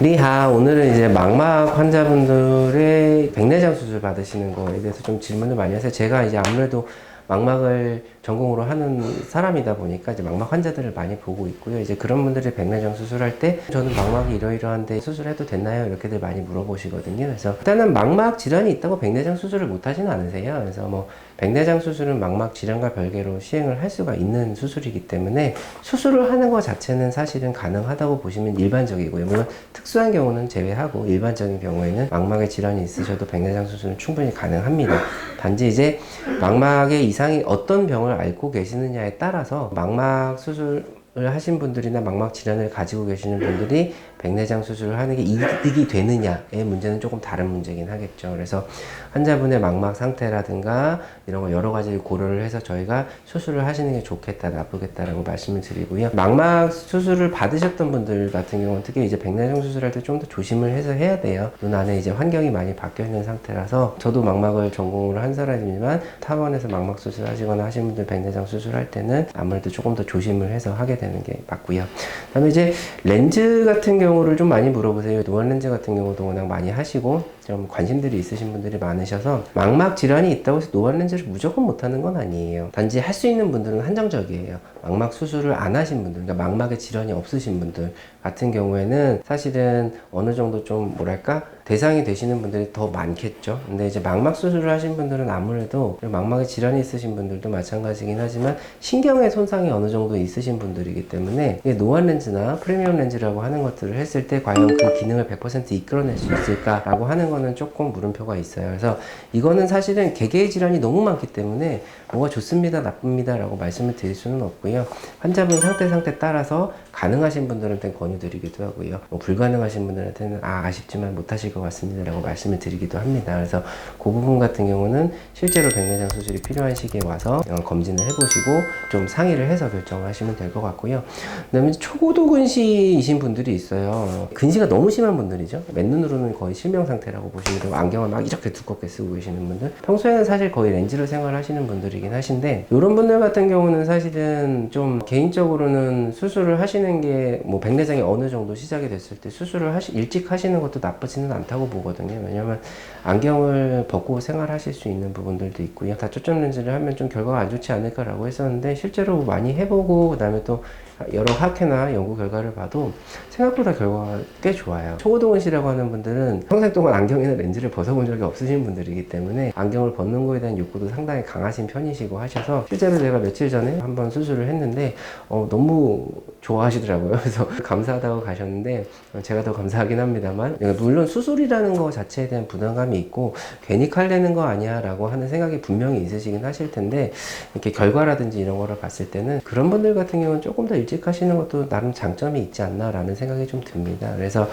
리하, 오늘은 이제 망막 환자분들의 백내장 수술 받으시는 거에 대해서 좀 질문을 많이 하세요. 제가 이제 아무래도 망막을 전공으로 하는 사람이다 보니까 이제 망막 환자들을 많이 보고 있고요. 이제 그런 분들이 백내장 수술할 때 저는 망막이 이러이러한데 수술해도 됐나요? 이렇게들 많이 물어보시거든요. 그래서 일단은 망막 질환이 있다고 백내장 수술을 못 하지는 않으세요. 그래서 뭐 백내장 수술은 망막 질환과 별개로 시행을 할 수가 있는 수술이기 때문에 수술을 하는 것 자체는 사실은 가능하다고 보시면 일반적이고요. 물론 특수한 경우는 제외하고 일반적인 경우에는 망막에 질환이 있으셔도 백내장 수술은 충분히 가능합니다. 단지 이제 망막에 이상이 어떤 병을 앓고 계시느냐에 따라서 망막 수술을 하신 분들이나 망막 질환을 가지고 계시는 분들이 백내장 수술을 하는 게 이득이 되느냐의 문제는 조금 다른 문제긴 하겠죠. 그래서 환자분의 망막 상태라든가 이런 거 여러 가지를 고려를 해서 저희가 수술을 하시는 게 좋겠다, 나쁘겠다라고 말씀을 드리고요. 망막 수술을 받으셨던 분들 같은 경우는 특히 이제 백내장 수술할 때 좀 더 조심을 해서 해야 돼요. 눈 안에 이제 환경이 많이 바뀌어 있는 상태라서 저도 망막을 전공으로 한 사람이지만 타원에서 망막 수술 하시거나 하신 분들 백내장 수술할 때는 아무래도 조금 더 조심을 해서 하게 되는 게 맞고요. 그다음에 이제 렌즈 같은 경우를 좀 많이 물어보세요. 노안 렌즈 같은 경우도 워낙 많이 하시고 좀 관심들이 있으신 분들이 많으셔서 망막 질환이 있다고 해서 노안 렌즈를 무조건 못하는 건 아니에요. 단지 할 수 있는 분들은 한정적이에요. 망막 수술을 안 하신 분들, 그러니까 망막에 질환이 없으신 분들 같은 경우에는 사실은 어느 정도 좀 뭐랄까 대상이 되시는 분들이 더 많겠죠. 근데 이제 망막 수술을 하신 분들은 아무래도 망막에 질환이 있으신 분들도 마찬가지긴 하지만 신경의 손상이 어느 정도 있으신 분들이기 때문에 노안 렌즈나 프리미엄 렌즈라고 하는 것들을 했을 때 과연 그 기능을 100% 이끌어낼 수 있을까라고 하는 거는 조금 물음표가 있어요. 그래서 이거는 사실은 개개의 질환이 너무 많기 때문에 뭐가 좋습니다, 나쁩니다 라고 말씀을 드릴 수는 없고요. 환자분 상태 따라서 가능하신 분들한테는 권유드리기도 하고요. 뭐 불가능하신 분들한테는 아쉽지만 못하실 것 같습니다 라고 말씀을 드리기도 합니다. 그래서 그 부분 같은 경우는 실제로 백내장 수술이 필요한 시기에 와서 검진을 해보시고 좀 상의를 해서 결정하시면 될 것 같고요. 그 다음에 초고도 근시이신 분들이 있어요. 근시가 너무 심한 분들이죠. 맨눈으로는 거의 실명 상태라고 보시면 되고 안경을 막 이렇게 두껍게 쓰고 계시는 분들, 평소에는 사실 거의 렌즈로 생활하시는 분들이긴 하신데 이런 분들 같은 경우는 사실은 좀 개인적으로는 수술을 하시는 게 뭐 백내장이 어느 정도 시작이 됐을 때 수술을 일찍 하시는 것도 나쁘지는 않다고 보거든요. 왜냐면 안경을 벗고 생활하실 수 있는 부분들도 있고요. 다초점 렌즈를 하면 좀 결과가 안 좋지 않을까라고 했었는데 실제로 많이 해보고 그 다음에 또 여러 학회나 연구 결과를 봐도 생각보다 결과가 꽤 좋아요. 초고도 근시라고 하는 분들은 평생 동안 안경이나 렌즈를 벗어본 적이 없으신 분들이기 때문에 안경을 벗는 거에 대한 욕구도 상당히 강하신 편이시고 하셔서 실제로 제가 며칠 전에 한번 수술을 했는데 너무 좋아하시더라고요. 그래서 감사하다고 가셨는데 제가 더 감사하긴 합니다만 물론 수술이라는 거 자체에 대한 부담감이 있고 괜히 칼 내는 거 아니야 라고 하는 생각이 분명히 있으시긴 하실 텐데 이렇게 결과라든지 이런 거를 봤을 때는 그런 분들 같은 경우는 조금 더 일찍 하시는 것도 나름 장점이 있지 않나 라는 생각이 좀 듭니다. 그래서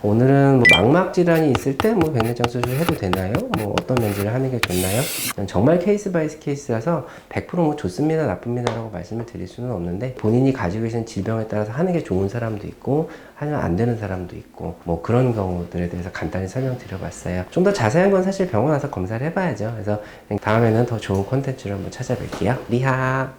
오늘은 뭐 망막 질환이 있을 때 뭐 백내장 수술 해도 되나요? 뭐 어떤 렌즈를 하는 게 좋나요? 정말 케이스 바이 케이스라서 100% 뭐 좋습니다, 나쁩니다 라고 말씀을 드릴 수는 없는데 본인이 가지고 계신 질병에 따라서 하는 게 좋은 사람도 있고 하면 안 되는 사람도 있고 뭐 그런 경우들에 대해서 간단히 설명드려봤어요. 좀 더 자세한 건 사실 병원 와서 검사를 해봐야죠. 그래서 다음에는 더 좋은 콘텐츠로 한번 찾아뵐게요. 리하.